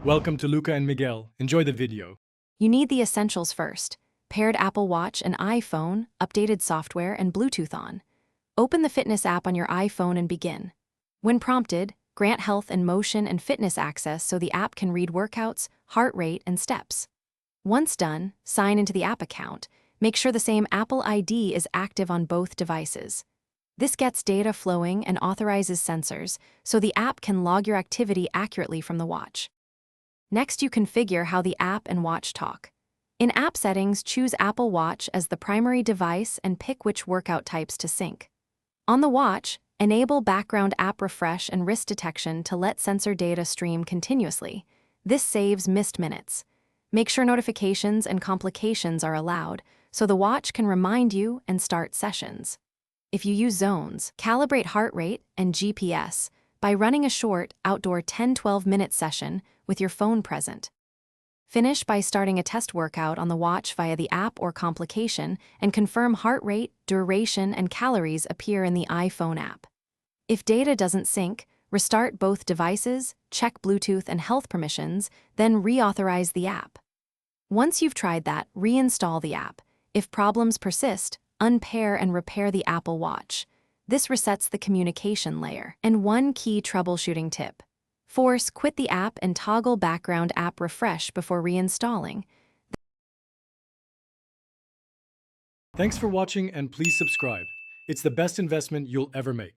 Welcome to Luca and Miguel. Enjoy the video. You need the essentials first: paired Apple Watch and iPhone, updated software, and Bluetooth on. Open the fitness app on your iPhone and begin. When prompted, grant health and motion and fitness access so the app can read workouts, heart rate, and steps. Once done, sign into the app account. Make sure the same Apple ID is active on both devices. This gets data flowing and authorizes sensors, so the app can log your activity accurately from the watch. Next, you configure how the app and watch talk. In App Settings, choose Apple Watch as the primary device and pick which workout types to sync. On the watch, enable background app refresh and wrist detection to let sensor data stream continuously. This saves missed minutes. Make sure notifications and complications are allowed, so the watch can remind you and start sessions. If you use zones, calibrate heart rate and GPS by running a short, outdoor 10-12-minute session with your phone present. Finish by starting a test workout on the watch via the app or complication and confirm heart rate, duration, and calories appear in the iPhone app. If data doesn't sync, restart both devices, check Bluetooth and health permissions, then reauthorize the app. Once you've tried that, reinstall the app. If problems persist, unpair and repair the Apple Watch. This resets the communication layer. And one key troubleshooting tip: force quit the app and toggle background app refresh before reinstalling. Thanks for watching and please subscribe. It's the best investment you'll ever make.